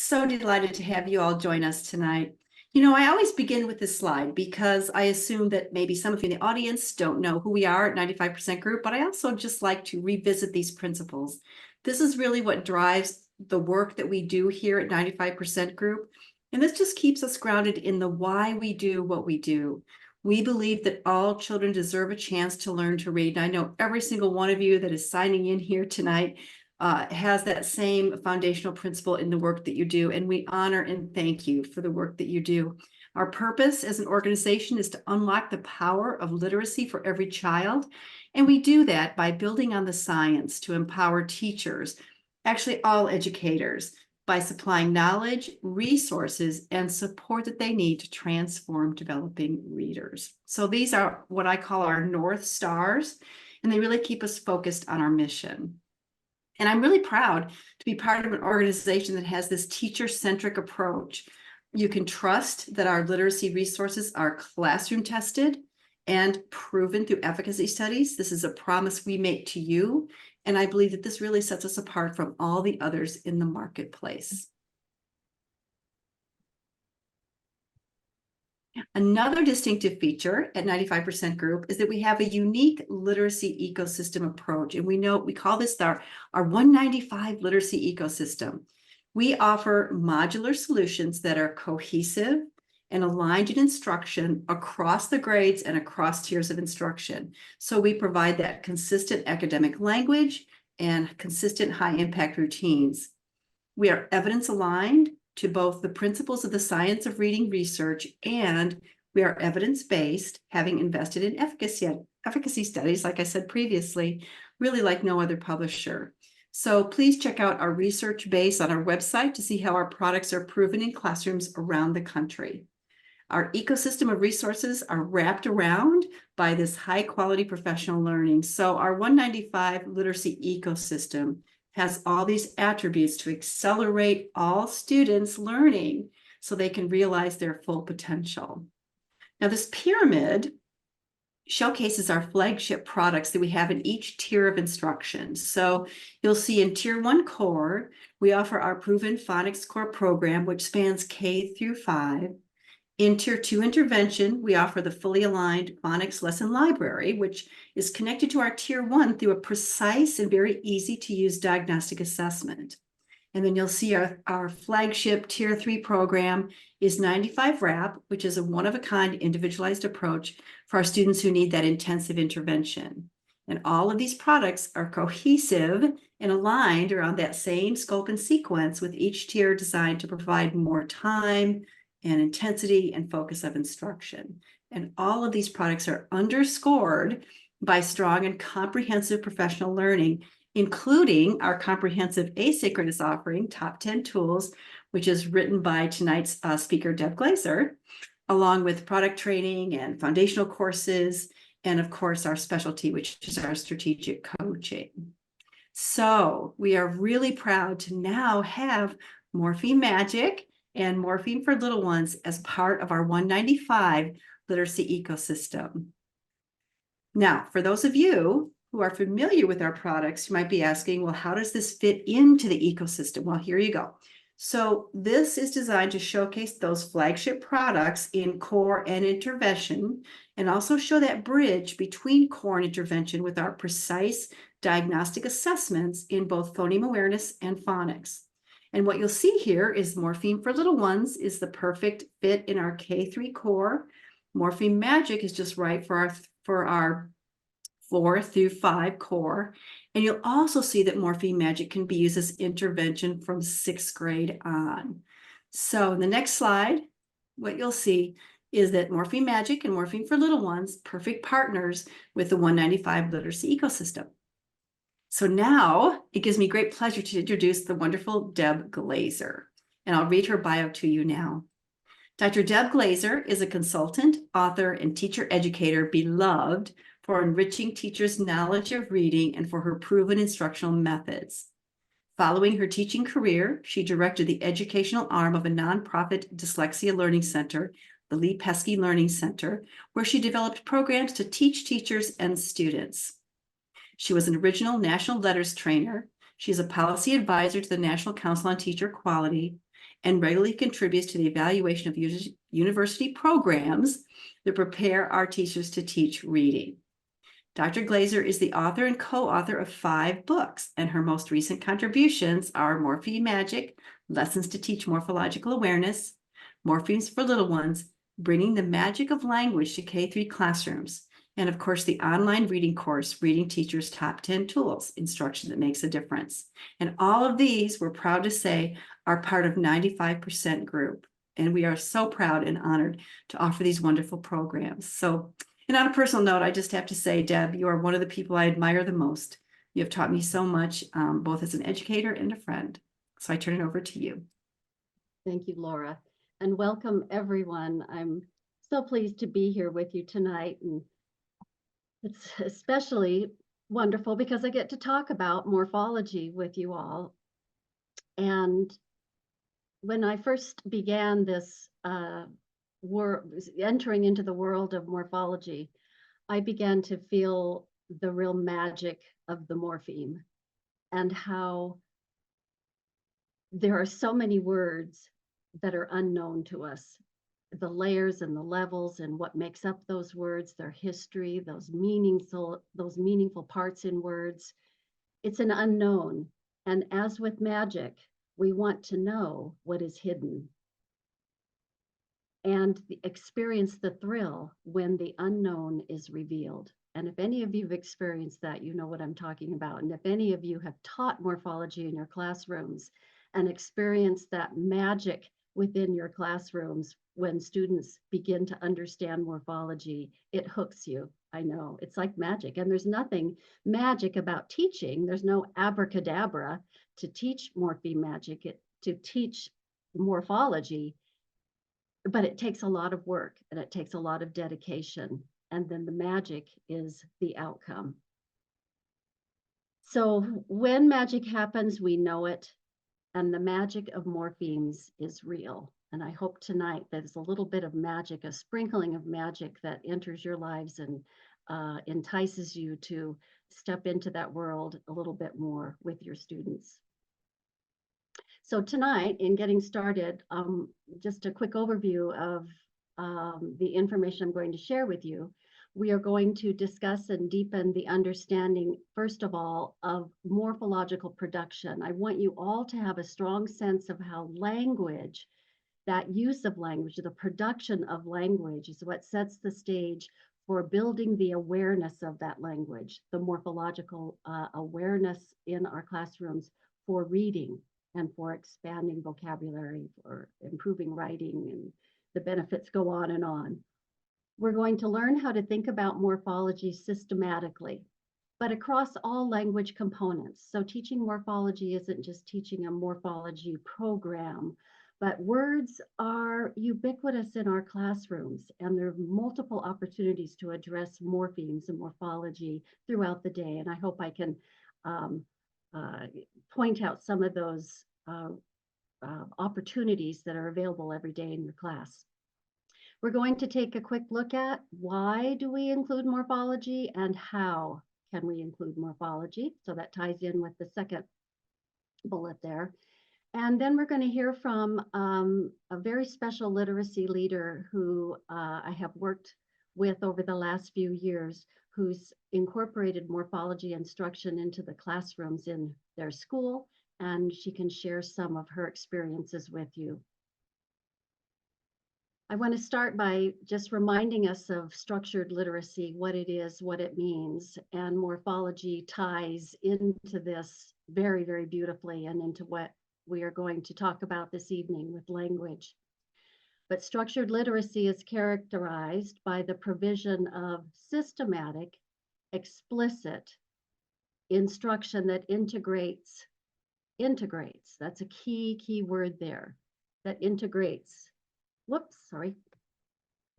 So delighted to have you all join us tonight. I always begin with this slide because I assume that maybe some of you in the audience don't know who we are at 95% Group, but I also just like to revisit these principles. This is really what drives the work that we do here at 95% Group. And this just keeps us grounded in the why we do what we do. We believe that all children deserve a chance to learn to read. And I know every single one of you that is signing in here tonight has that same foundational principle in the work that you do, and we honor and thank you for the work that you do. Our purpose as an organization is to unlock the power of literacy for every child, and we do that by building on the science to empower teachers, actually all educators, by supplying knowledge, resources, and support that they need to transform developing readers. So these are what I call our North Stars, and they really keep us focused on our mission. And I'm really proud to be part of an organization that has this teacher-centric approach. You can trust that our literacy resources are classroom tested and proven through efficacy studies. This is a promise we make to you, and I believe that this really sets us apart from all the others in the marketplace. Another distinctive feature at 95% Group is that we have a unique literacy ecosystem approach. And we call this our 195 literacy ecosystem. We offer modular solutions that are cohesive and aligned in instruction across the grades and across tiers of instruction. So we provide that consistent academic language and consistent high impact routines. We are evidence aligned to both the principles of the science of reading research, and we are evidence-based, having invested in efficacy studies, like I said previously, really like no other publisher. So please check out our research base on our website to see how our products are proven in classrooms around the country. Our ecosystem of resources are wrapped around by this high-quality professional learning. So our 195 literacy ecosystem has all these attributes to accelerate all students' learning so they can realize their full potential. Now, this pyramid showcases our flagship products that we have in each tier of instruction. So you'll see in Tier 1 Core, we offer our proven Phonics Core program, which spans K through 5. In Tier 2 Intervention, we offer the fully aligned phonics lesson library, which is connected to our Tier 1 through a precise and very easy to use diagnostic assessment. And then you'll see our flagship Tier 3 program is 95 WRAP, which is a one-of-a-kind individualized approach for our students who need that intensive intervention. And all of these products are cohesive and aligned around that same scope and sequence, with each tier designed to provide more time and intensity and focus of instruction. And all of these products are underscored by strong and comprehensive professional learning, including our comprehensive asynchronous offering, Top 10 Tools, which is written by tonight's speaker, Deb Glaser, along with product training and foundational courses, and of course, our specialty, which is our strategic coaching. So we are really proud to now have Morpheme Magic and Morpheme for Little Ones as part of our 195 literacy ecosystem. Now, for those of you who are familiar with our products, you might be asking, well, how does this fit into the ecosystem? Well, here you go. So this is designed to showcase those flagship products in core and intervention, and also show that bridge between core and intervention with our precise diagnostic assessments in both phoneme awareness and phonics. And what you'll see here is Morpheme for Little Ones is the perfect fit in our K3 core. Morpheme Magic is just right for our 4 through 5 core. And you'll also see that Morpheme Magic can be used as intervention from 6th grade on. So in the next slide, what you'll see is that Morpheme Magic and Morpheme for Little Ones, perfect partners with the 195 literacy ecosystem. So now it gives me great pleasure to introduce the wonderful Deb Glaser, and I'll read her bio to you now. Dr. Deb Glaser is a consultant, author, and teacher educator beloved for enriching teachers' knowledge of reading and for her proven instructional methods. Following her teaching career, she directed the educational arm of a nonprofit dyslexia learning center, the Lee Pesky Learning Center, where she developed programs to teach teachers and students. She was an original National Letters trainer. She is a policy advisor to the National Council on Teacher Quality. and regularly contributes to the evaluation of university programs that prepare our teachers to teach reading. Dr. Glaser is the author and co-author of 5 books, and her most recent contributions are Morpheme Magic, Lessons to Teach Morphological Awareness, Morphemes for Little Ones, Bringing the Magic of Language to K-3 Classrooms, and of course, the online reading course, Reading Teachers Top 10 Tools, Instruction That Makes a Difference. And all of these, we're proud to say, are part of 95% group. And we are so proud and honored to offer these wonderful programs. So, and on a personal note, I just have to say, Deb, you are one of the people I admire the most. You have taught me so much, both as an educator and a friend. So I turn it over to you. Thank you, Laura, and welcome everyone. I'm so pleased to be here with you tonight, and it's especially wonderful because I get to talk about morphology with you all. And when I first began this entering into the world of morphology, I began to feel the real magic of the morpheme and how there are so many words that are unknown to us. The layers and the levels and what makes up those words, their history, those meaningful parts in words. It's an unknown. And as with magic, we want to know what is hidden and experience the thrill when the unknown is revealed. And if any of you have experienced that, you know what I'm talking about. And if any of you have taught morphology in your classrooms and experienced that magic within your classrooms when students begin to understand morphology, it hooks you. I know, it's like magic. And there's nothing magic about teaching. There's no abracadabra to teach Morpheme Magic, to teach morphology. But it takes a lot of work and it takes a lot of dedication. And then the magic is the outcome. So when magic happens, we know it. And the magic of morphemes is real. And I hope tonight there's a little bit of magic, a sprinkling of magic that enters your lives and entices you to step into that world a little bit more with your students. So tonight, in getting started, just a quick overview of the information I'm going to share with you. We are going to discuss and deepen the understanding, first of all, of morphological production. I want you all to have a strong sense of how language, that use of language, the production of language, is what sets the stage for building the awareness of that language, the morphological awareness in our classrooms for reading and for expanding vocabulary, for improving writing, and the benefits go on and on. We're going to learn how to think about morphology systematically, but across all language components. So teaching morphology isn't just teaching a morphology program, but words are ubiquitous in our classrooms, and there are multiple opportunities to address morphemes and morphology throughout the day. And I hope I can point out some of those opportunities that are available every day in your class. We're going to take a quick look at why do we include morphology and how can we include morphology. So that ties in with the second bullet there. And then we're going to hear from a very special literacy leader who I have worked with over the last few years, who's incorporated morphology instruction into the classrooms in their school, and she can share some of her experiences with you. I want to start by just reminding us of structured literacy, what it is, what it means, and morphology ties into this very, very beautifully and into what we are going to talk about this evening with language. But structured literacy is characterized by the provision of systematic, explicit instruction that integrates, that's a key word there, that integrates,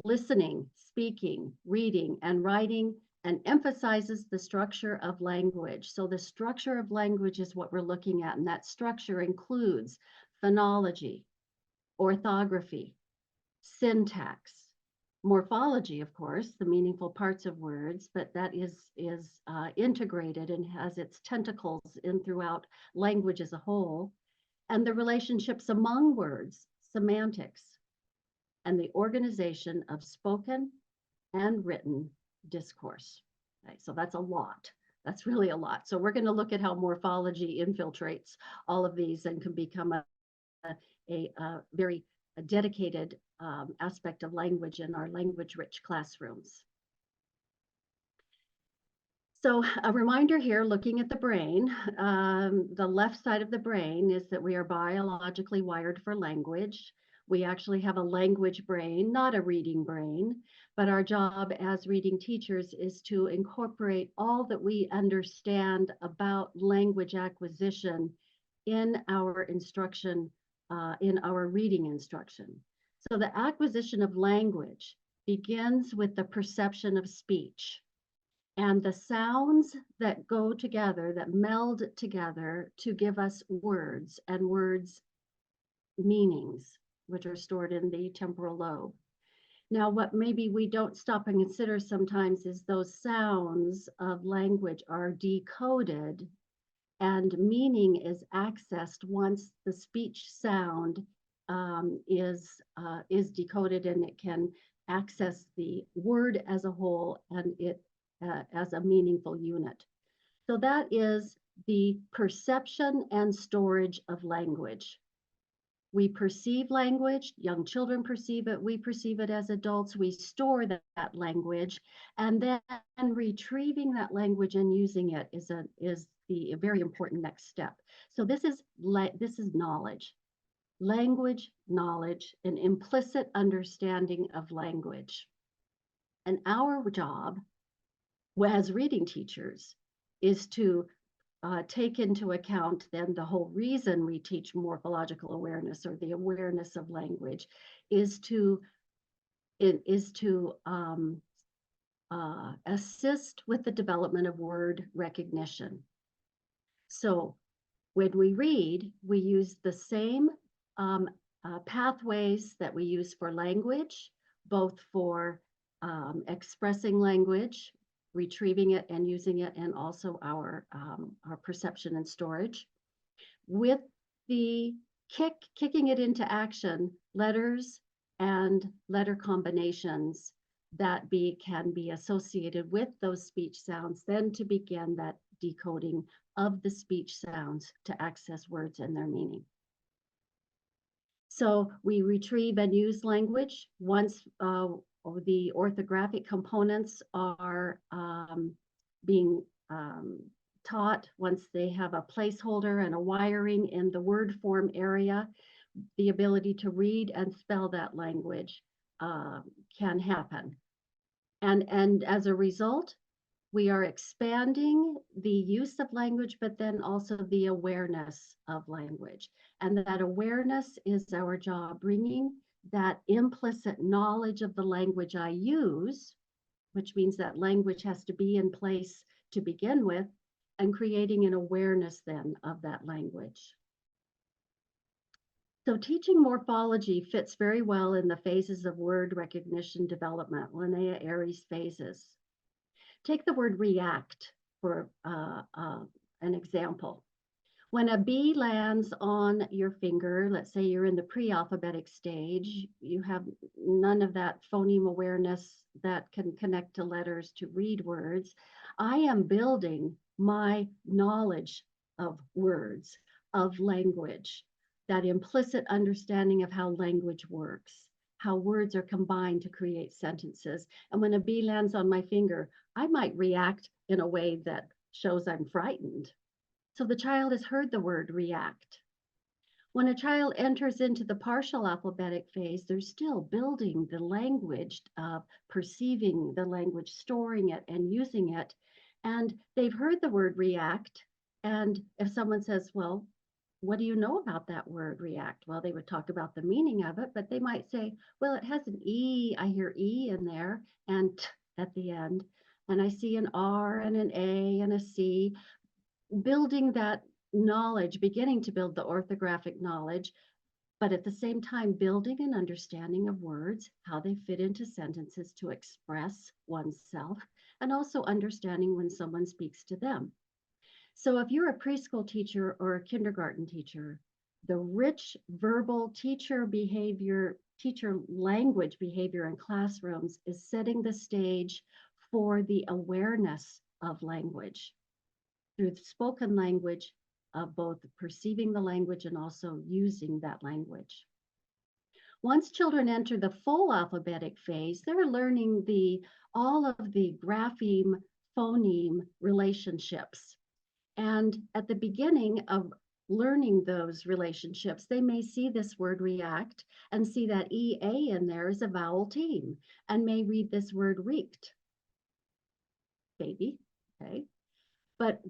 listening, speaking, reading, and writing, and emphasizes the structure of language. So the structure of language is what we're looking at, and that structure includes phonology, orthography, syntax, morphology, of course, the meaningful parts of words, but that is integrated and has its tentacles in throughout language as a whole. and the relationships among words, semantics, and the organization of spoken and written discourse. Okay, so that's a lot. That's really a lot. So we're going to look at how morphology infiltrates all of these and can become a very dedicated aspect of language in our language-rich classrooms. So a reminder here, looking at the brain, the left side of the brain is that we are biologically wired for language. We actually have a language brain, not a reading brain, but our job as reading teachers is to incorporate all that we understand about language acquisition in our instruction, in our reading instruction. So the acquisition of language begins with the perception of speech. And the sounds that go together, that meld together to give us words and words meanings, which are stored in the temporal lobe. Now, what maybe we don't stop and consider sometimes is those sounds of language are decoded and meaning is accessed once the speech sound is decoded, and it can access the word as a whole and it as a meaningful unit. So that is the perception and storage of language. We perceive language, young children perceive it, we perceive it as adults, we store that language, and then retrieving that language and using it is the very important next step. So this is knowledge. Language, knowledge, an implicit understanding of language. And our job as reading teachers is to take into account then the whole reason we teach morphological awareness or the awareness of language is to assist with the development of word recognition. So when we read, we use the same pathways that we use for language, both for expressing language, retrieving it and using it, and also our perception and storage. With the kicking it into action, letters and letter combinations that can be associated with those speech sounds, then to begin that decoding of the speech sounds to access words and their meaning. So we retrieve and use language once the orthographic components are being taught, once they have a placeholder and a wiring in the word form area, the ability to read and spell that language can happen. And as a result, we are expanding the use of language, but then also the awareness of language. And that awareness is our job, bringing that implicit knowledge of the language I use, which means that language has to be in place to begin with, and creating an awareness then of that language. So teaching morphology fits very well in the phases of word recognition development, Linnea Aries phases. Take the word react for an example. When a bee lands on your finger, let's say you're in the pre-alphabetic stage, you have none of that phoneme awareness that can connect to letters to read words. I am building my knowledge of words, of language, that implicit understanding of how language works, how words are combined to create sentences. And when a bee lands on my finger, I might react in a way that shows I'm frightened. So the child has heard the word react. When a child enters into the partial alphabetic phase, they're still building the language, perceiving the language, storing it and using it. And they've heard the word react. And if someone says, well, what do you know about that word react? Well, they would talk about the meaning of it, but they might say, well, it has an E. I hear E in there and T at the end. And I see an R and an A and a C. Building that knowledge, beginning to build the orthographic knowledge, but at the same time building an understanding of words, how they fit into sentences to express oneself, and also understanding when someone speaks to them. So if you're a preschool teacher or a kindergarten teacher, the rich verbal teacher language behavior in classrooms is setting the stage for the awareness of language through the spoken language of both perceiving the language and also using that language. Once children enter the full alphabetic phase, they're learning all of the grapheme phoneme relationships. And at the beginning of learning those relationships, they may see this word react and see that EA in there is a vowel team and may read this word reeked, baby, okay? But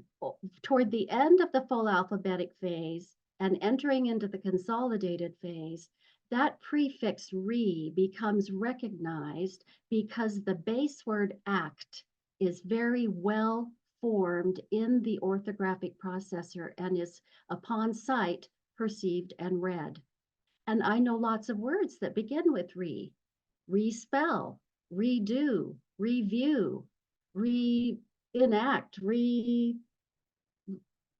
toward the end of the full alphabetic phase and entering into the consolidated phase, that prefix re becomes recognized because the base word act is very well formed in the orthographic processor and is upon sight perceived and read. And I know lots of words that begin with re, respell, redo, review, reenact,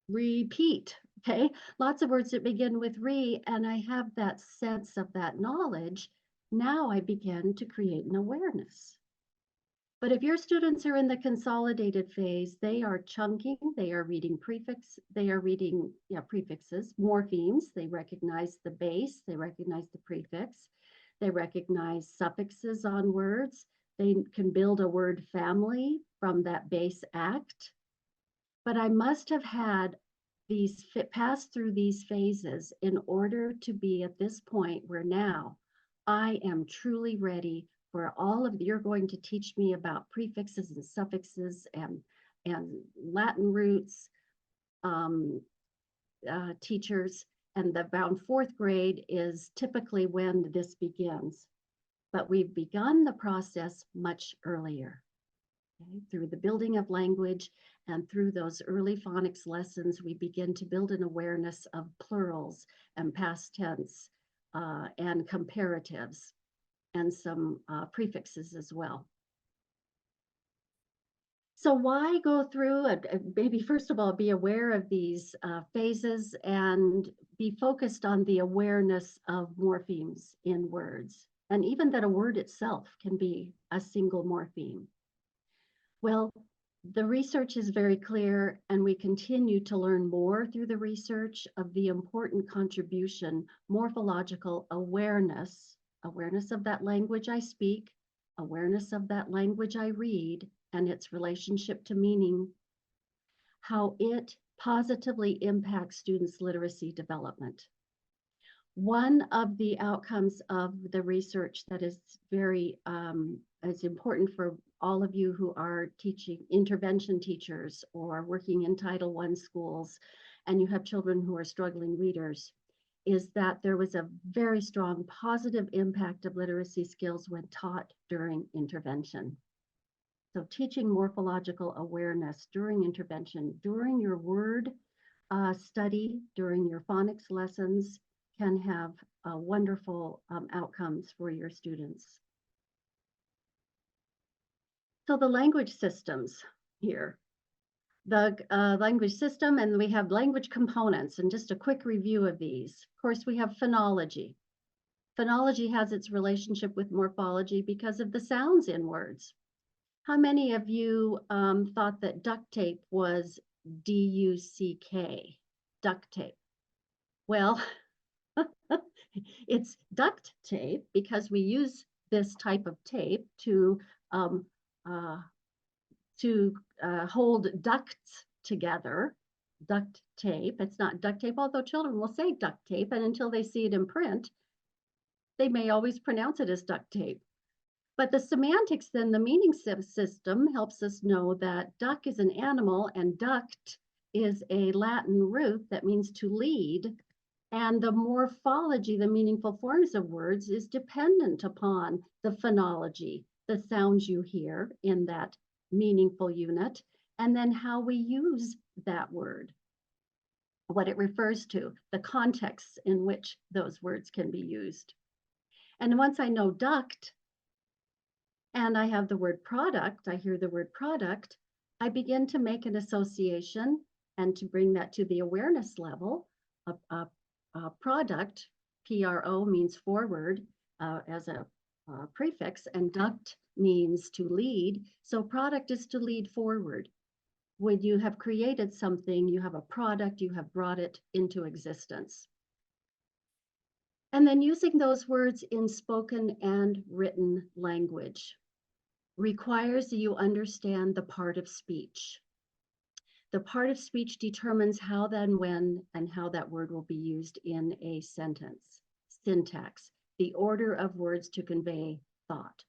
repeat. Okay, lots of words that begin with re, and I have that sense of that knowledge. Now I begin to create an awareness. But if your students are in the consolidated phase, they are chunking, they are reading prefixes, morphemes, they recognize the base, they recognize the prefix, they recognize suffixes on words, they can build a word family from that base act. But I must have had pass through these phases in order to be at this point where now I am truly ready for all of you're going to teach me about prefixes and suffixes and Latin roots, teachers, and around fourth grade is typically when this begins. But we've begun the process much earlier. Okay? Through the building of language and through those early phonics lessons, we begin to build an awareness of plurals and past tense and comparatives and some prefixes as well. So why go through, maybe first of all, be aware of these phases and be focused on the awareness of morphemes in words, and even that a word itself can be a single morpheme. Well, the research is very clear, and we continue to learn more through the research of the important contribution morphological awareness of that language I speak, awareness of that language I read, and its relationship to meaning, how it positively impacts students' literacy development. One of the outcomes of the research that is very is important for all of you who are teaching intervention teachers or working in Title I schools, and you have children who are struggling readers, is that there was a very strong positive impact of literacy skills when taught during intervention. So teaching morphological awareness during intervention, during your word study, during your phonics lessons, can have wonderful outcomes for your students. So the language systems here. The language system, and we have language components, and just a quick review of these. Of course, we have phonology. Phonology has its relationship with morphology because of the sounds in words. How many of you thought that duct tape was D-U-C-K, duct tape? Well, it's duct tape because we use this type of tape to hold ducts together, duct tape. It's not duct tape, although children will say duct tape, and until they see it in print, they may always pronounce it as duct tape. But the semantics, then the meaning system helps us know that duck is an animal and duct is a Latin root that means to lead. And the morphology, the meaningful forms of words, is dependent upon the phonology, the sounds you hear in that meaningful unit, and then how we use that word, what it refers to, the contexts in which those words can be used. And once I know duct, and I have the word product, I hear the word product, I begin to make an association and to bring that to the awareness level, product, PRO means forward as a prefix, and duct means to lead. So product is to lead forward. When you have created something, you have a product, you have brought it into existence. And then using those words in spoken and written language requires that you understand the part of speech. The part of speech determines how, then, when, and how that word will be used in a sentence. Syntax, the order of words to convey thought.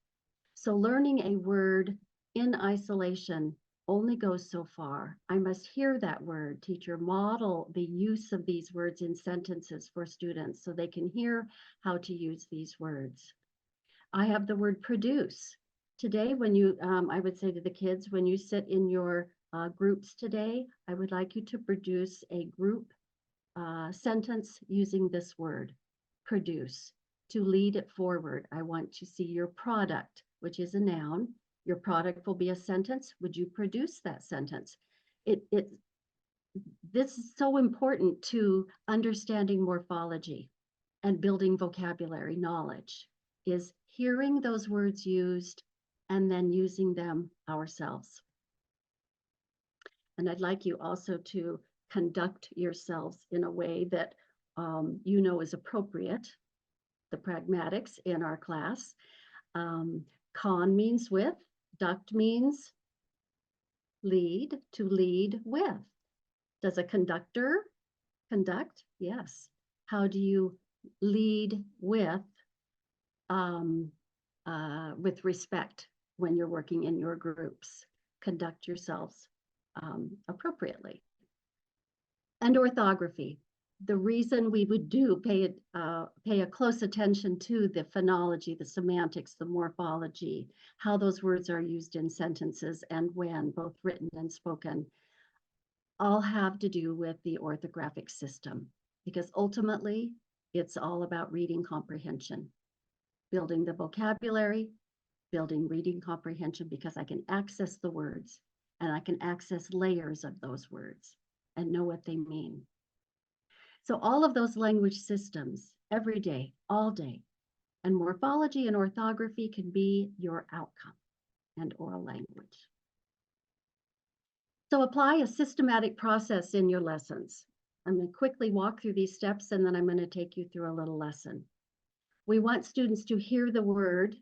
So learning a word in isolation only goes so far. I must hear that word. Teacher, model the use of these words in sentences for students so they can hear how to use these words. I have the word produce. Today, when you, I would say to the kids, when you sit in your groups today, I would like you to produce a group sentence using this word, produce, to lead it forward. I want to see your product, which is a noun. Your product will be a sentence. Would you produce that sentence? This is so important to understanding morphology and building vocabulary knowledge, is hearing those words used and then using them ourselves. And I'd like you also to conduct yourselves in a way that you know is appropriate, the pragmatics in our class. Con means with, duct means lead, to lead with. Does a conductor conduct? Yes. How do you lead with respect when you're working in your groups? Conduct yourselves appropriately. And orthography. The reason we would pay a close attention to the phonology, the semantics, the morphology, how those words are used in sentences and when, both written and spoken, all have to do with the orthographic system, because ultimately it's all about reading comprehension, building the vocabulary, building reading comprehension, because I can access the words and I can access layers of those words and know what they mean. So all of those language systems, every day, all day, and morphology and orthography can be your outcome and oral language. So apply a systematic process in your lessons. I'm going to quickly walk through these steps and then I'm going to take you through a little lesson. We want students to hear the word,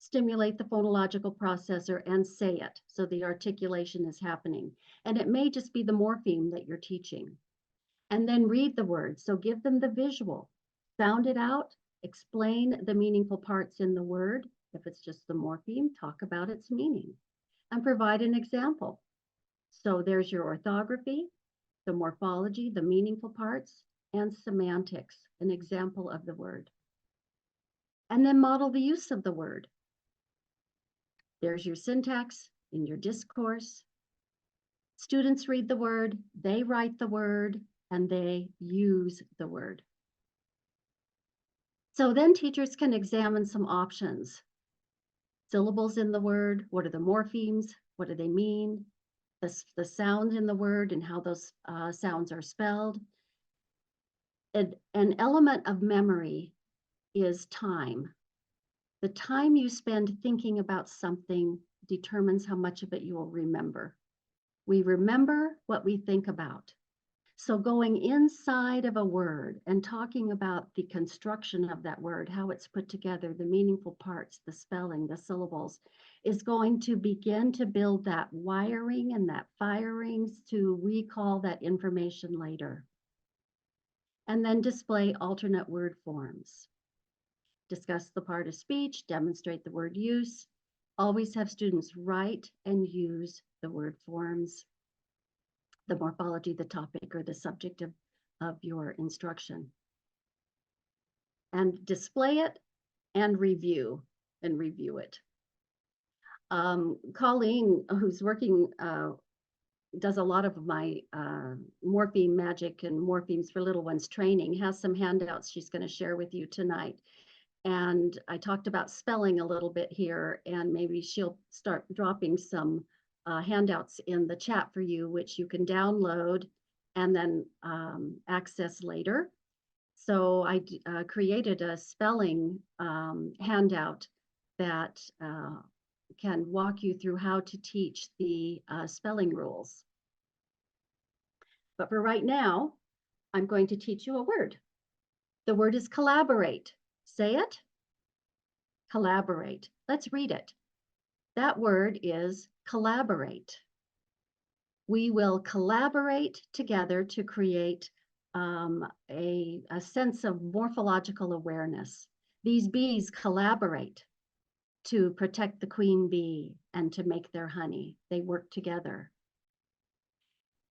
stimulate the phonological processor, and say it so the articulation is happening. And it may just be the morpheme that you're teaching. And then read the word. So give them the visual, sound it out, explain the meaningful parts in the word. If it's just the morpheme, talk about its meaning and provide an example. So there's your orthography, the morphology, the meaningful parts, and semantics, an example of the word. And then model the use of the word. There's your syntax in your discourse. Students read the word, they write the word, and they use the word. So then teachers can examine some options. Syllables in the word, what are the morphemes, what do they mean? The sounds in the word and how those sounds are spelled. An element of memory is time. The time you spend thinking about something determines how much of it you will remember. We remember what we think about. So going inside of a word and talking about the construction of that word, how it's put together, the meaningful parts, the spelling, the syllables, is going to begin to build that wiring and that firings to recall that information later. And then display alternate word forms. Discuss the part of speech, demonstrate the word use. Always have students write and use the word forms, the morphology, the topic, or the subject of your instruction. And display it and review it. Colleen, who's working, does a lot of my Morpheme Magic and Morphemes for Little Ones training, has some handouts she's going to share with you tonight. And I talked about spelling a little bit here, and maybe she'll start dropping some handouts in the chat for you, which you can download and then access later. So I created a spelling handout that can walk you through how to teach the spelling rules. But for right now, I'm going to teach you a word. The word is collaborate. Say it. Collaborate. Let's read it. That word is collaborate. We will collaborate together to create a sense of morphological awareness. These bees collaborate to protect the queen bee and to make their honey. They work together.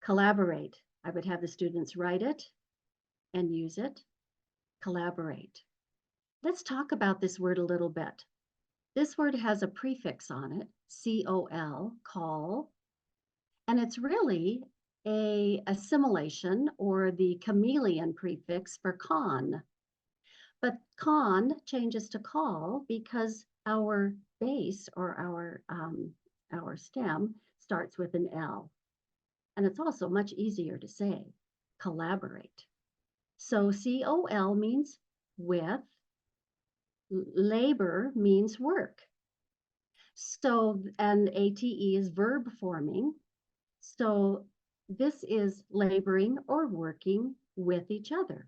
Collaborate. I would have the students write it and use it. Collaborate. Let's talk about this word a little bit. This word has a prefix on it, C-O-L, call, and it's really a assimilation or the chameleon prefix for con. But con changes to call because our base or our stem starts with an L. And it's also much easier to say, collaborate. So C-O-L means with, labor means work. So, and ATE is verb forming. So this is laboring or working with each other.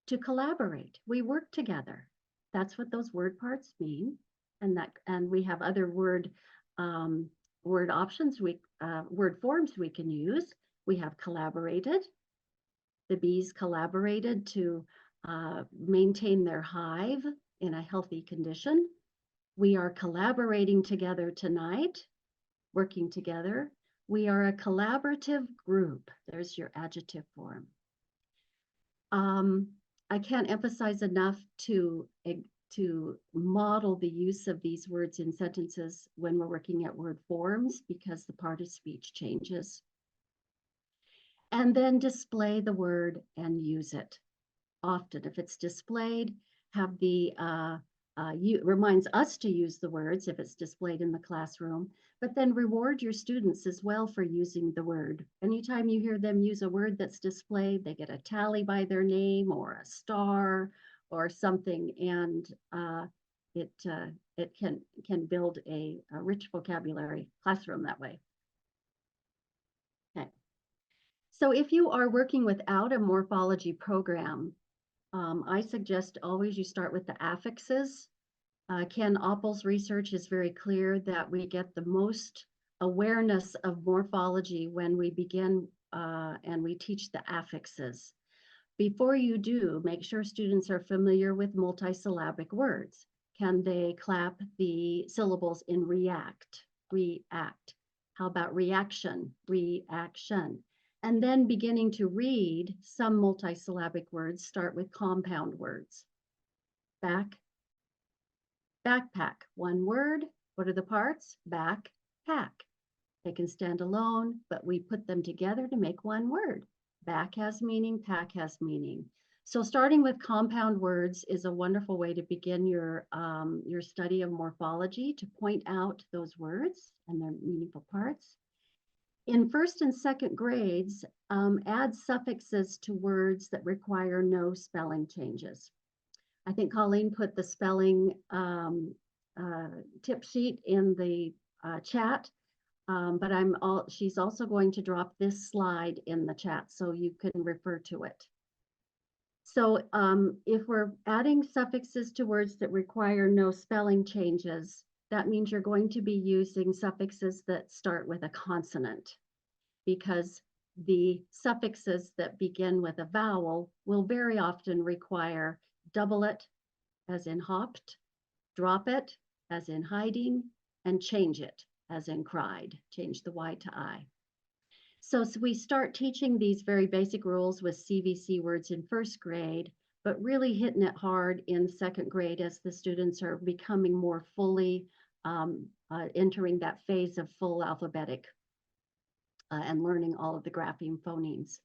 To collaborate, we work together. That's what those word parts mean. And we have other word options, word forms we can use. We have collaborated. The bees collaborated to maintain their hive in a healthy condition. We are collaborating together tonight, working together. We are a collaborative group. There's your adjective form. I can't emphasize enough to model the use of these words in sentences when we're working at word forms because the part of speech changes. And then display the word and use it. Often, if it's displayed, have the reminds us to use the words if it's displayed in the classroom, but then reward your students as well for using the word. Anytime you hear them use a word that's displayed, they get a tally by their name or a star or something, and it can build a rich vocabulary classroom that way. Okay. So if you are working without a morphology program, I suggest always you start with the affixes. Ken Oppel's research is very clear that we get the most awareness of morphology when we begin and we teach the affixes. Before you do, make sure students are familiar with multisyllabic words. Can they clap the syllables in react, react? How about reaction, reaction? And then beginning to read some multisyllabic words start with compound words. Back, backpack, one word. What are the parts? Back, pack. They can stand alone, but we put them together to make one word. Back has meaning, pack has meaning. So starting with compound words is a wonderful way to begin your study of morphology, to point out those words and their meaningful parts. In first and second grades, add suffixes to words that require no spelling changes. I think Colleen put the spelling tip sheet in the chat, but she's also going to drop this slide in the chat so you can refer to it. So if we're adding suffixes to words that require no spelling changes, that means you're going to be using suffixes that start with a consonant, because the suffixes that begin with a vowel will very often require double it, as in hopped, drop it, as in hiding, and change it, as in cried. Change the Y to I. So we start teaching these very basic rules with CVC words in first grade, but really hitting it hard in second grade as the students are becoming more fully entering that phase of full alphabetic and learning all of the grapheme phonemes.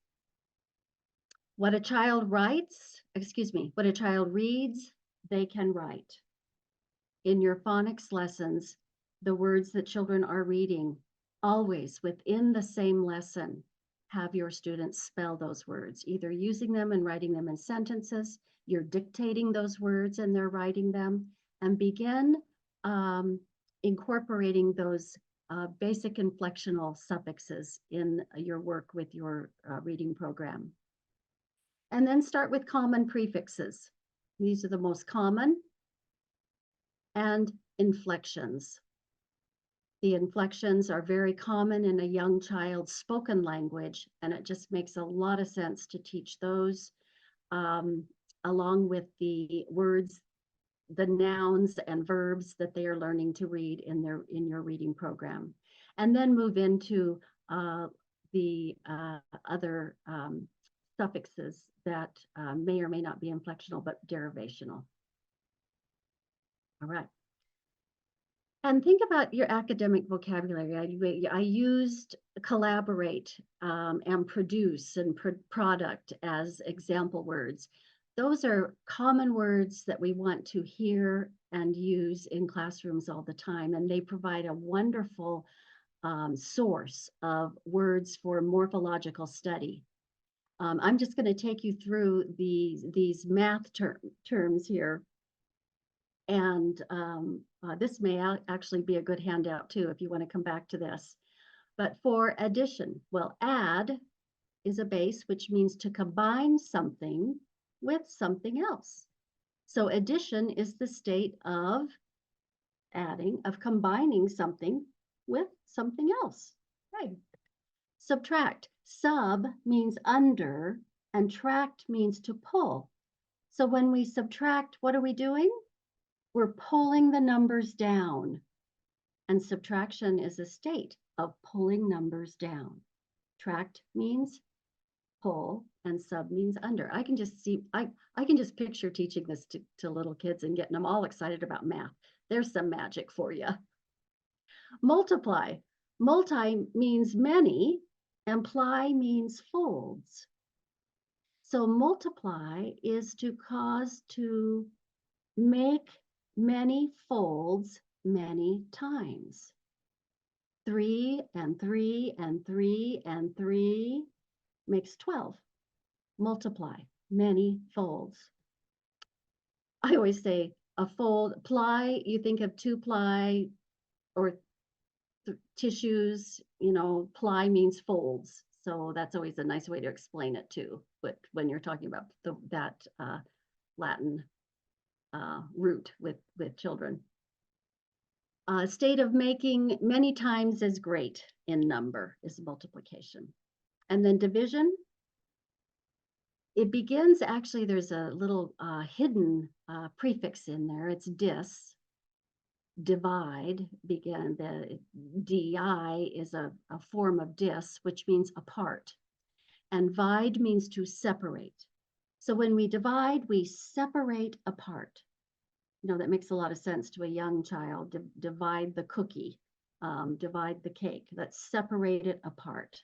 What a child what a child reads, they can write. In your phonics lessons, the words that children are reading, always within the same lesson, have your students spell those words, either using them and writing them in sentences, you're dictating those words and they're writing them, and begin incorporating those basic inflectional suffixes in your work with your reading program. And then start with common prefixes. These are the most common, and inflections. The inflections are very common in a young child's spoken language, and it just makes a lot of sense to teach those along with the words, the nouns and verbs that they are learning to read in your reading program. And then move into the other suffixes that may or may not be inflectional, but derivational. All right. And think about your academic vocabulary. I used collaborate and produce and product as example words. Those are common words that we want to hear and use in classrooms all the time, and they provide a wonderful source of words for morphological study. I'm just going to take you through these math terms here. And this may actually be a good handout too, if you want to come back to this. But for addition, well, add is a base, which means to combine something with something else. So addition is the state of adding, of combining something with something else. Okay. Subtract. Sub means under, and tract means to pull. So when we subtract, what are we doing? We're pulling the numbers down, and subtraction is a state of pulling numbers down. Tract means pull, and sub means under. I can just see, I can just picture teaching this to little kids and getting them all excited about math. There's some magic for you. Multiply. Multi means many, and ply means folds. So multiply is to cause to make many folds many times. 3 and 3 and 3 and 3 makes 12. Multiply, many folds. I always say a fold, ply, you think of 2-ply or tissues, ply means folds. So that's always a nice way to explain it too. But when you're talking about that Latin root with children. State of making many times as great in number is multiplication. And then division, it begins, actually there's a little hidden prefix in there. It's dis. Divide, the di is a form of dis, which means apart. And vide means to separate. So when we divide, we separate apart. That makes a lot of sense to a young child. Divide the cookie, divide the cake. Let's separate it apart.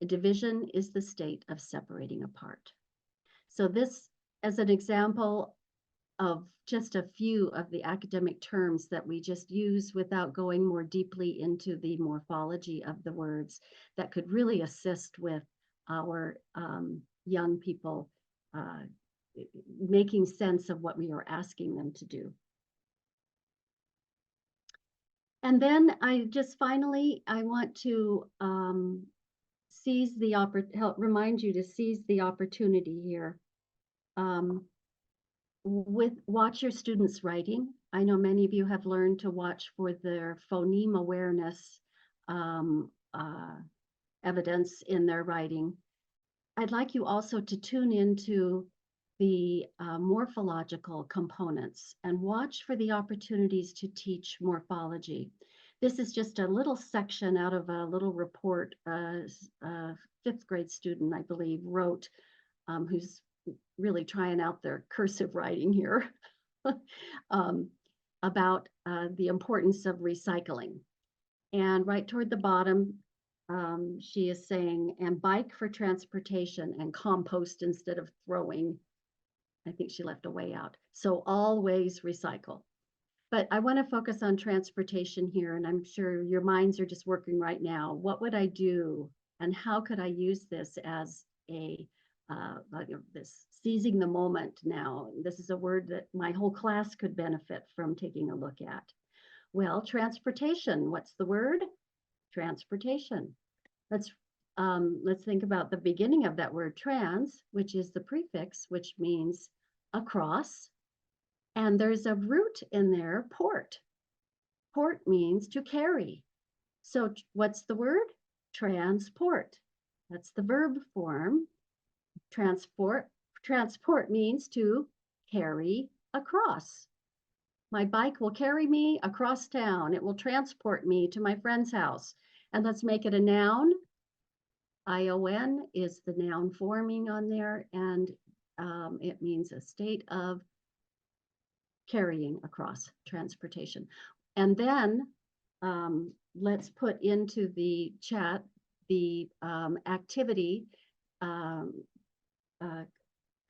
A division is the state of separating apart. So this, as an example of just a few of the academic terms that we just use without going more deeply into the morphology of the words, that could really assist with our young people making sense of what we are asking them to do. And then I want to remind you to seize the opportunity here. Watch your students' writing. I know many of you have learned to watch for their phoneme awareness evidence in their writing. I'd like you also to tune into the morphological components and watch for the opportunities to teach morphology. This is just a little section out of a little report a 5th grade student, I believe, wrote, who's really trying out their cursive writing here, about the importance of recycling. And right toward the bottom, she is saying, and bike for transportation and compost instead of throwing. I think she left a way out. So always recycle. But I want to focus on transportation here, and I'm sure your minds are just working right now. What would I do And how could I use this as a, this seizing the moment now? This is a word that my whole class could benefit from taking a look at. Well, transportation, what's the word? Transportation. Let's think about the beginning of that word trans, which is the prefix, which means across. And there's a root in there, port. Port means to carry. So what's the word? Transport. That's the verb form. Transport means to carry across. My bike will carry me across town. It will transport me to my friend's house. And let's make it a noun. ION is the noun forming on there, and it means a state of carrying across, transportation. And then let's put into the chat the activity,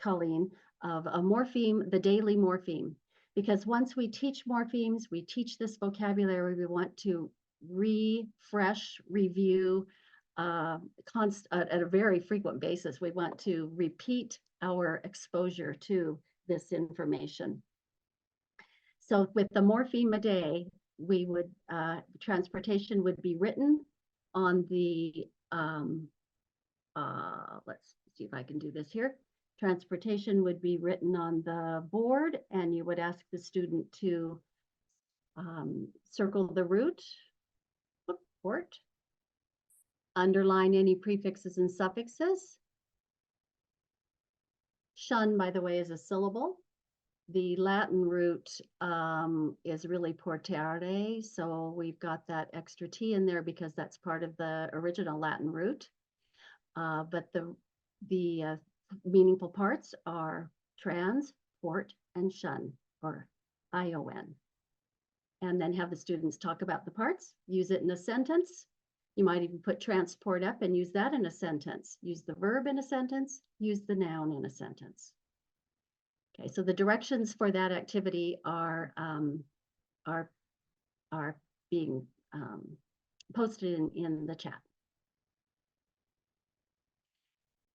Colleen, of a morpheme, the daily morpheme. Because once we teach morphemes, we teach this vocabulary, we want to refresh, review at a very frequent basis. We want to repeat our exposure to this information. So with the morpheme a day, we would, transportation would be written on the, let's see if I can do this here. Transportation would be written on the board, and you would ask the student to circle the root, port, underline any prefixes and suffixes. Shun, by the way, is a syllable. The Latin root is really portare, so we've got that extra T in there because that's part of the original Latin root. But the meaningful parts are trans, port, and shun, or ION. And then have the students talk about the parts, use it in a sentence. You might even put transport up and use that in a sentence. Use the verb in a sentence, use the noun in a sentence. Okay, so the directions for that activity are being posted in the chat.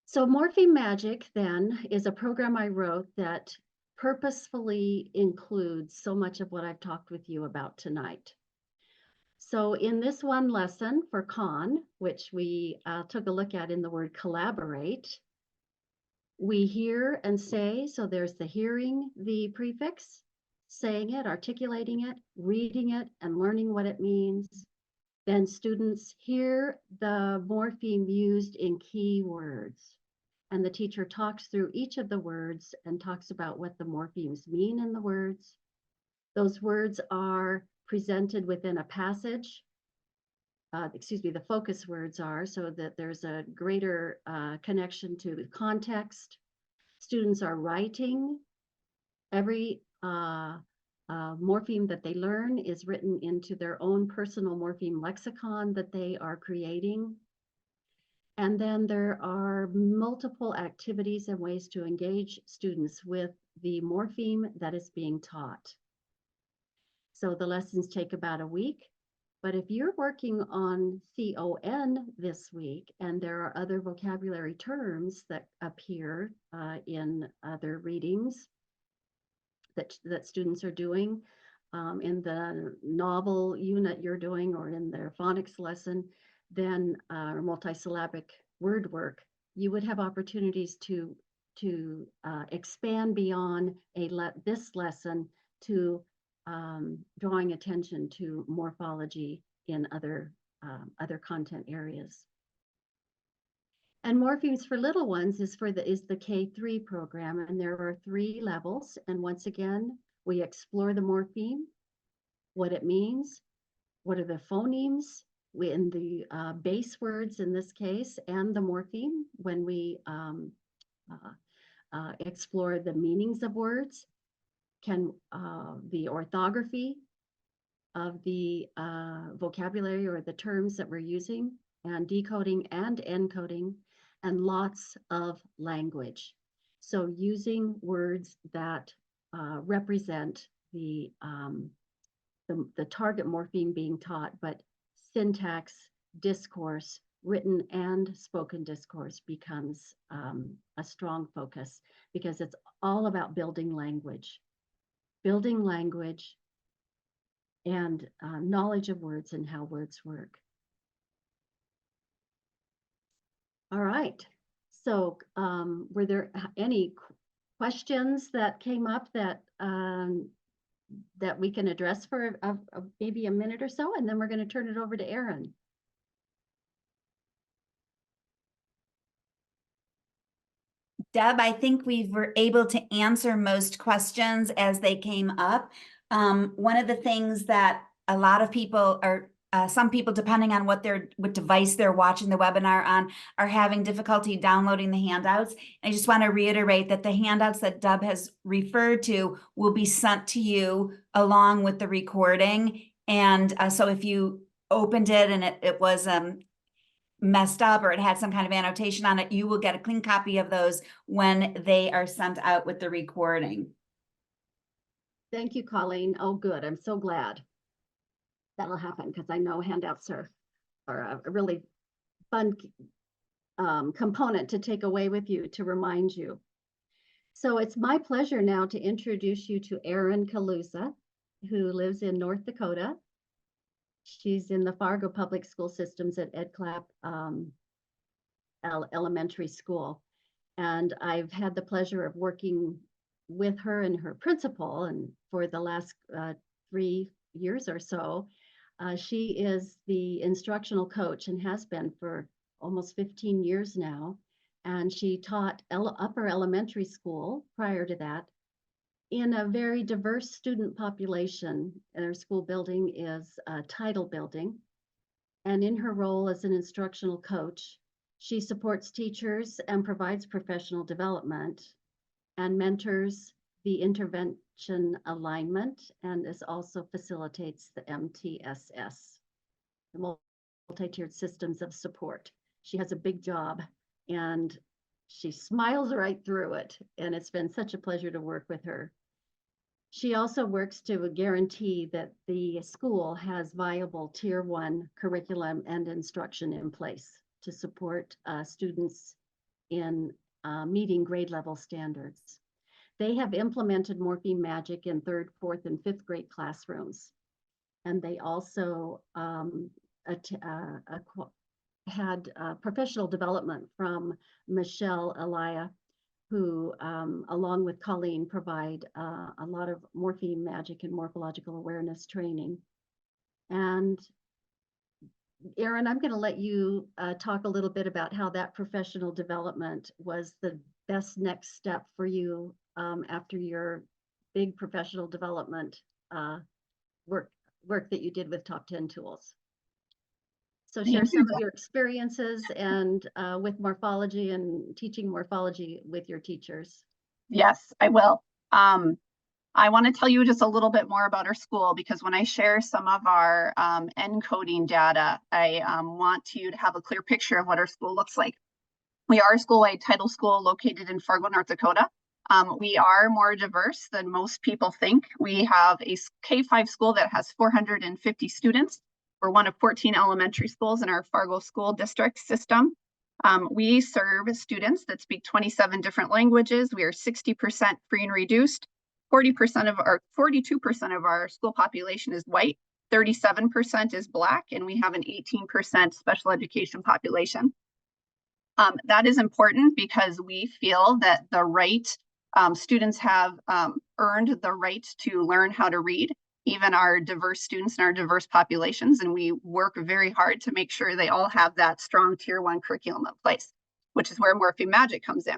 So Morpheme Magic then is a program I wrote that purposefully includes so much of what I've talked with you about tonight. So in this one lesson for con, which we took a look at in the word collaborate, we hear and say, so there's the hearing the prefix, saying it, articulating it, reading it, and learning what it means. Then students hear the morpheme used in key words. And the teacher talks through each of the words and talks about what the morphemes mean in the words. Those words are presented within a passage. The focus words are, so that there's a greater connection to the context. Students are writing. Every morpheme that they learn is written into their own personal morpheme lexicon that they are creating. And then there are multiple activities and ways to engage students with the morpheme that is being taught. So the lessons take about a week. But if you're working on CON this week, and there are other vocabulary terms that appear in other readings that students are doing, in the novel unit you're doing, or in their phonics lesson, then multisyllabic word work, you would have opportunities to expand beyond this lesson to drawing attention to morphology in other content areas. And Morphemes for Little Ones is the K3 program, and there are 3 levels. And once again, we explore the morpheme, what it means, what are the phonemes in the base words in this case, and the morpheme when we explore the meanings of words, the orthography of the vocabulary or the terms that we're using, and decoding and encoding, and lots of language. So using words that represent the target morpheme being taught, but syntax, discourse, written and spoken discourse becomes a strong focus, because it's all about building language and knowledge of words and how words work. All right. So were there any questions that came up that that we can address for maybe a minute or so, and then we're going to turn it over to Erin. Deb, I think we were able to answer most questions as they came up. One of the things that a lot of people are, some people, depending on what device they're watching the webinar on, are having difficulty downloading the handouts. I just want to reiterate that the handouts that Deb has referred to will be sent to you along with the recording. And so if you opened it and it was messed up or it had some kind of annotation on it, you will get a clean copy of those when they are sent out with the recording. Thank you, Colleen. Oh, good. I'm so glad that'll happen, because I know handouts are a really fun component to take away with you to remind you. So it's my pleasure now to introduce you to Erin Kaluza, who lives in North Dakota. She's in the Fargo Public School Systems at Ed Clapp Elementary School. And I've had the pleasure of working with her and her principal, and for the last 3 years or so. She is the instructional coach and has been for almost 15 years now. And she taught upper elementary school prior to that in a very diverse student population. Her school building is a title building. And in her role as an instructional coach, she supports teachers and provides professional development and mentors the intervention alignment, and this also facilitates the MTSS, the multi-tiered systems of support. She has a big job and she smiles right through it, and it's been such a pleasure to work with her. She also works to guarantee that the school has viable Tier 1 curriculum and instruction in place to support students in meeting grade level standards. They have implemented Morpheme Magic in 3rd, 4th, and 5th grade classrooms. And they also had professional development from Michelle Elia, who, along with Colleen, provide a lot of Morpheme Magic and morphological awareness training. And Erin, I'm going to let you talk a little bit about how that professional development was the best next step for you after your big professional development work that you did with Top 10 Tools. So share some of your experiences and with morphology and teaching morphology with your teachers. Yes, I will. I want to tell you just a little bit more about our school, because when I share some of our encoding data, I want you to have a clear picture of what our school looks like. We are a school-wide title school located in Fargo, North Dakota. We are more diverse than most people think. We have a K-5 school that has 450 students. We're one of 14 elementary schools in our Fargo school district system. We serve students that speak 27 different languages. We are 60% free and reduced. 42% of our school population is white, 37% is Black, and we have an 18% special education population. That is important because we feel that the right students have earned the right to learn how to read, even our diverse students and our diverse populations, and we work very hard to make sure they all have that strong Tier 1 curriculum in place, which is where Morpheme Magic comes in.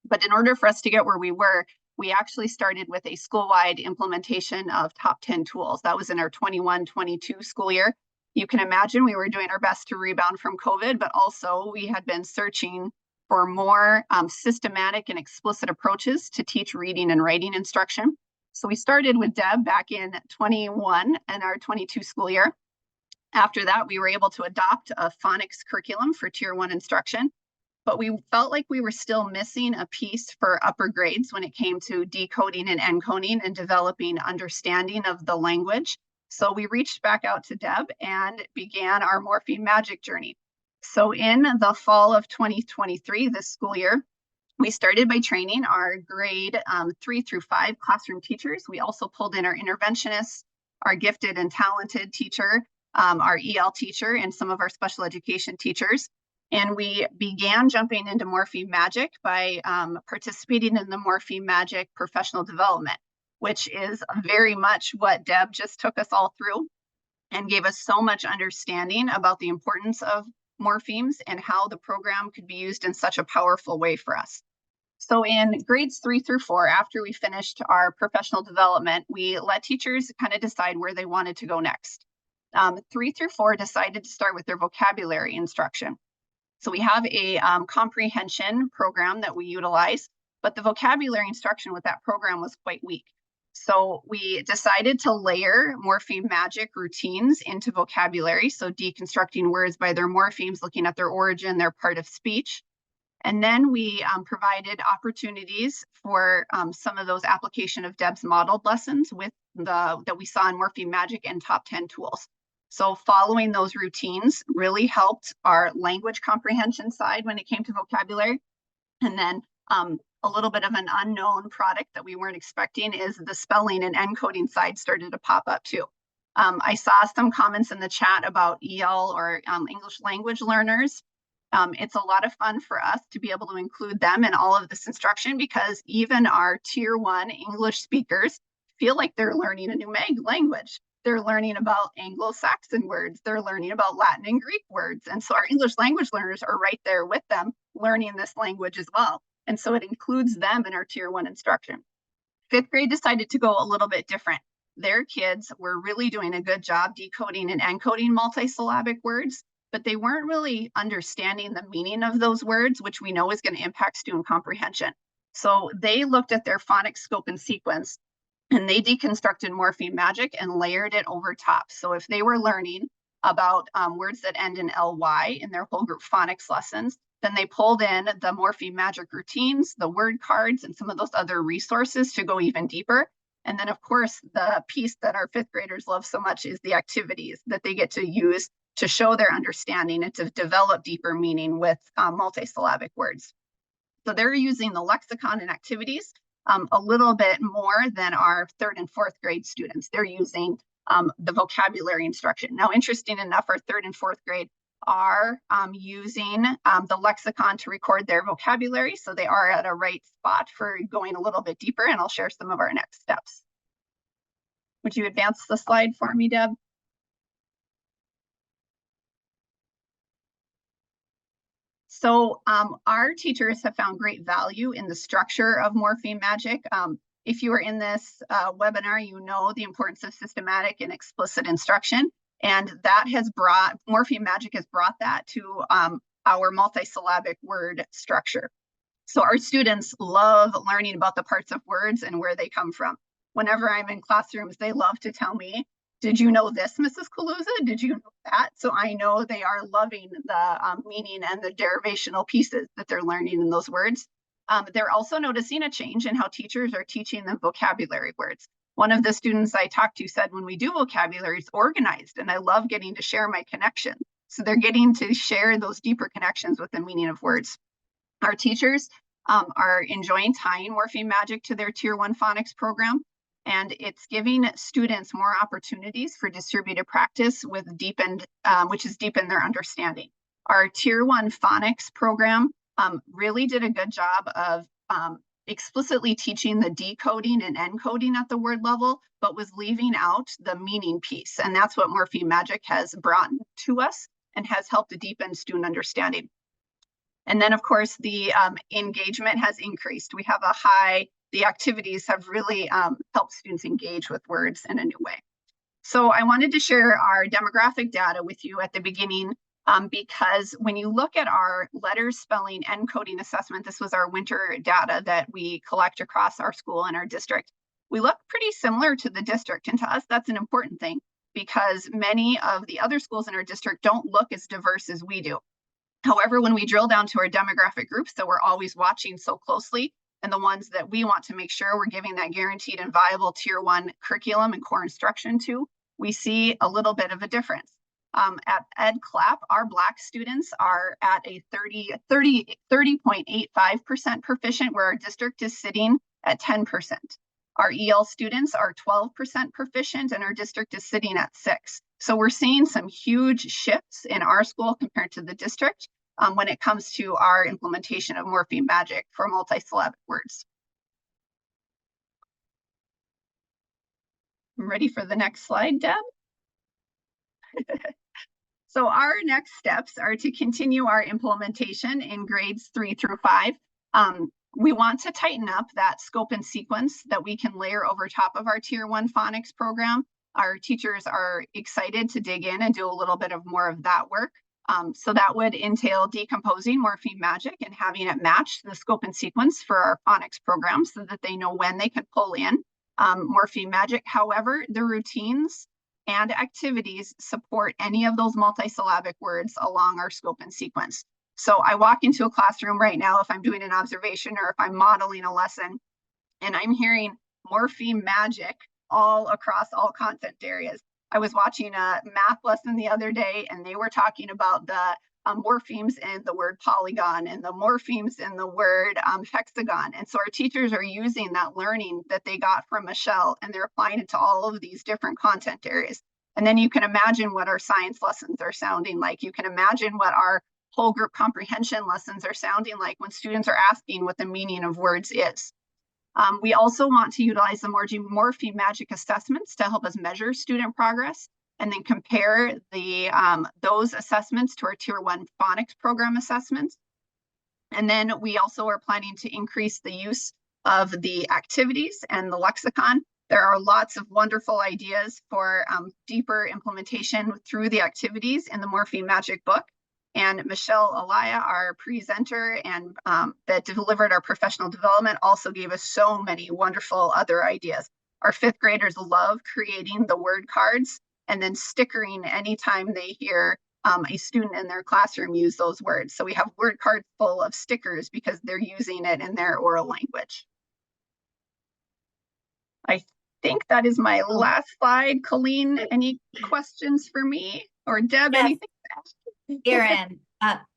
But in order for us to get where we were, we actually started with a school-wide implementation of Top 10 Tools. That was in our 21-22 school year. You can imagine we were doing our best to rebound from COVID, but also we had been searching for more systematic and explicit approaches to teach reading and writing instruction. So we started with Deb back in 21 and our 22 school year. After that, we were able to adopt a phonics curriculum for Tier 1 instruction. But we felt like we were still missing a piece for upper grades when it came to decoding and encoding and developing understanding of the language. So we reached back out to Deb and began our Morpheme Magic journey. So in the fall of 2023, this school year, we started by training our grade 3 through 5 classroom teachers. We also pulled in our interventionists, our gifted and talented teacher, our EL teacher, and some of our special education teachers. And we began jumping into Morpheme Magic by participating in the Morpheme Magic professional development, which is very much what Deb just took us all through and gave us so much understanding about the importance of morphemes and how the program could be used in such a powerful way for us. So in grades 3 through 4, after we finished our professional development, we let teachers kind of decide where they wanted to go next. 3 through 4 decided to start with their vocabulary instruction. So we have a comprehension program that we utilize, but the vocabulary instruction with that program was quite weak. So we decided to layer Morpheme Magic routines into vocabulary. So deconstructing words by their morphemes, looking at their origin, their part of speech. And then we provided opportunities for some of those application of Deb's modeled lessons with that we saw in Morpheme Magic and Top 10 tools. So following those routines really helped our language comprehension side when it came to vocabulary. And then a little bit of an unknown product that we weren't expecting is the spelling and encoding side started to pop up too. I saw some comments in the chat about EL or English language learners. It's a lot of fun for us to be able to include them in all of this instruction because even our tier 1 English speakers feel like they're learning a new language. They're learning about Anglo-Saxon words. They're learning about Latin and Greek words. And so our English language learners are right there with them learning this language as well. And so it includes them in our tier 1 instruction. 5th grade decided to go a little bit different. Their kids were really doing a good job decoding and encoding multisyllabic words, but they weren't really understanding the meaning of those words, which we know is going to impact student comprehension. So they looked at their phonics scope and sequence, and they deconstructed Morpheme Magic and layered it over top. So if they were learning about words that end in ly in their whole group phonics lessons, then they pulled in the Morpheme Magic routines, the word cards, and some of those other resources to go even deeper. And then, of course, the piece that our 5th graders love so much is the activities that they get to use to show their understanding and to develop deeper meaning with multisyllabic words. So they're using the lexicon and activities a little bit more than our 3rd and 4th grade students. They're using the vocabulary instruction. Now, interesting enough, our 3rd and 4th grade are using the lexicon to record their vocabulary. So they are at a right spot for going a little bit deeper, and I'll share some of our next steps. Would you advance the slide for me, Deb? So our teachers have found great value in the structure of Morpheme Magic. If you are in this webinar, you know the importance of systematic and explicit instruction. And that has Morpheme Magic has brought that to our multisyllabic word structure. So our students love learning about the parts of words and where they come from. Whenever I'm in classrooms, they love to tell me, did you know this, Mrs. Kaluza? Did you know that? So I know they are loving the meaning and the derivational pieces that they're learning in those words. They're also noticing a change in how teachers are teaching them vocabulary words. One of the students I talked to said, when we do vocabulary, it's organized, and I love getting to share my connection. So they're getting to share those deeper connections with the meaning of words. Our teachers are enjoying tying Morpheme Magic to their Tier 1 phonics program, and it's giving students more opportunities for distributed practice with which has deepened their understanding. Our Tier 1 phonics program really did a good job of explicitly teaching the decoding and encoding at the word level, but was leaving out the meaning piece. And that's what Morpheme Magic has brought to us and has helped to deepen student understanding. And then, of course, the engagement has increased. We have the activities have really helped students engage with words in a new way. So I wanted to share our demographic data with you at the beginning because when you look at our letter spelling encoding assessment, this was our winter data that we collect across our school and our district. We look pretty similar to the district, and to us, that's an important thing because many of the other schools in our district don't look as diverse as we do. However, when we drill down to our demographic groups that we're always watching so closely, and the ones that we want to make sure we're giving that guaranteed and viable Tier 1 curriculum and core instruction to, we see a little bit of a difference. At Ed Clap, our Black students are at a 30.85% proficient, where our district is sitting at 10%. Our EL students are 12% proficient, and our district is sitting at 6%. So we're seeing some huge shifts in our school compared to the district when it comes to our implementation of Morpheme Magic for multisyllabic words. I'm ready for the next slide, Deb. So our next steps are to continue our implementation in grades 3 through 5. We want to tighten up that scope and sequence that we can layer over top of our Tier 1 phonics program. Our teachers are excited to dig in and do a little bit of more of that work. So that would entail decomposing Morpheme Magic and having it match the scope and sequence for our phonics program so that they know when they can pull in Morpheme Magic. However, the routines and activities support any of those multisyllabic words along our scope and sequence. So I walk into a classroom right now, if I'm doing an observation or if I'm modeling a lesson, and I'm hearing Morpheme Magic all across all content areas. I was watching a math lesson the other day, and they were talking about the morphemes in the word polygon and the morphemes in the word hexagon. And so our teachers are using that learning that they got from Michelle, and they're applying it to all of these different content areas. And then you can imagine what our science lessons are sounding like. You can imagine what our whole group comprehension lessons are sounding like when students are asking what the meaning of words is. We also want to utilize the Morpheme Magic assessments to help us measure student progress, and then compare the those assessments to our Tier 1 phonics program assessments. And then we also are planning to increase the use of the activities and the lexicon. There are lots of wonderful ideas for deeper implementation through the activities in the Morpheme Magic book. And Michelle Alaya, our presenter and that delivered our professional development, also gave us so many wonderful other ideas. Our 5th graders love creating the word cards and then stickering anytime they hear a student in their classroom use those words. So we have word cards full of stickers because they're using it in their oral language. I think that is my last slide. Colleen, any questions for me? Or Deb, Yes. anything? Erin,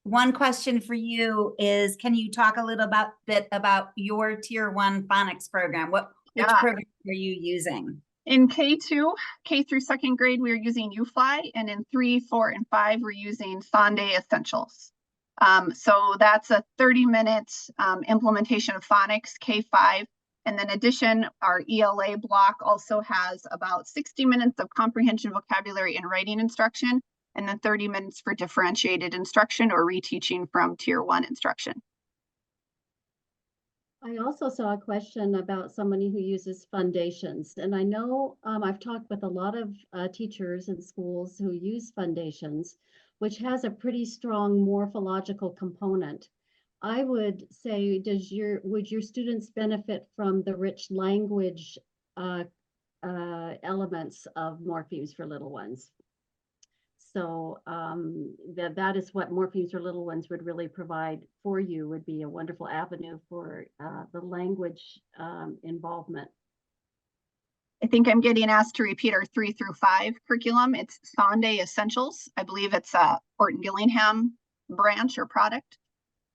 one question for you is, can you talk a little bit about your Tier 1 phonics program? Which program are you using? In K2, K through 2nd grade, we're using UFly, and in 3, 4, and 5, we're using Sunday Essentials. So that's a 30-minute implementation of phonics, K5. And then addition, our ELA block also has about 60 minutes of comprehension, vocabulary, and writing instruction, and then 30 minutes for differentiated instruction or reteaching from Tier 1 instruction. I also saw a question about somebody who uses foundations, and I know I've talked with a lot of teachers in schools who use foundations, which has a pretty strong morphological component. I would say, would your students benefit from the rich language elements of Morphemes for Little Ones? So that is what Morphemes for Little Ones would really provide for you, would be a wonderful avenue for the language involvement. I think I'm getting asked to repeat our 3 through 5 curriculum. It's Sunday Essentials. I believe it's a Fort Gillingham branch or product.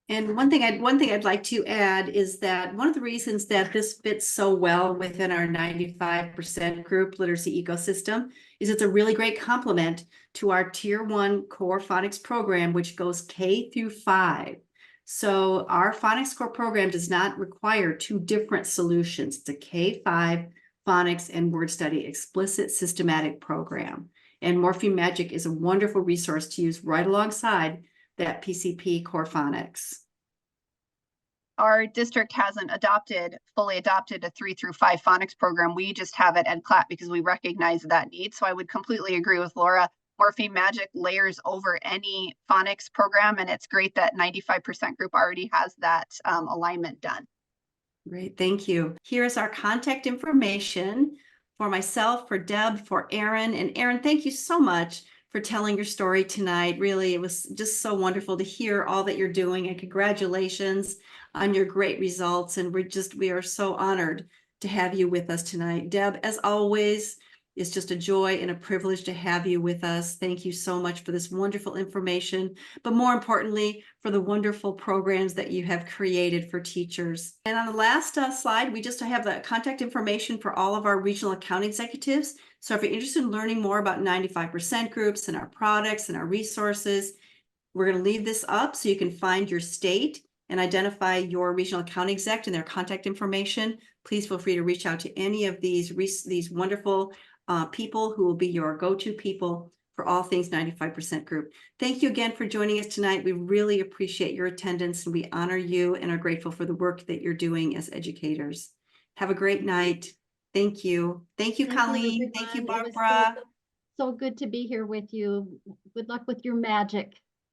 And one thing I'd like to add is that one of the reasons that this fits so well within our 95% group literacy ecosystem is it's a really great complement to our Tier 1 core phonics program, which goes K through 5. So our phonics core program does not require 2 different solutions. It's a K5 phonics and word study explicit systematic program. And Morpheme Magic is a wonderful resource to use right alongside that PCP core phonics. Our district hasn't fully adopted a 3 through 5 phonics program. We just have it at CLAP because we recognize that need. So I would completely agree with Laura. Morpheme Magic layers over any phonics program, and it's great that 95% group already has that alignment done. Great, thank you. Here is our contact information for myself, for Deb, for Erin. And Erin, thank you so much for telling your story tonight. Really, it was just so wonderful to hear all that you're doing, and congratulations on your great results. And we are so honored to have you with us tonight. Deb, as always, It's just a joy and a privilege to have you with us. Thank you so much for this wonderful information, but more importantly, for the wonderful programs that you have created for teachers. And on the last slide, we just have the contact information for all of our regional account executives. So if you're interested in learning more about 95% groups and our products and our resources, we're going to leave this up so you can find your state and identify your regional account exec and their contact information. Please feel free to reach out to any of these wonderful people who will be your go-to people for all things 95% group. Thank you again for joining us tonight. We really appreciate your attendance and we honor you and are grateful for the work that you're doing as educators. Have a great night. Thank you. Thank you, Colleen. Thank you, everyone. It was Barbara. so good to be here with you. Good luck with your magic.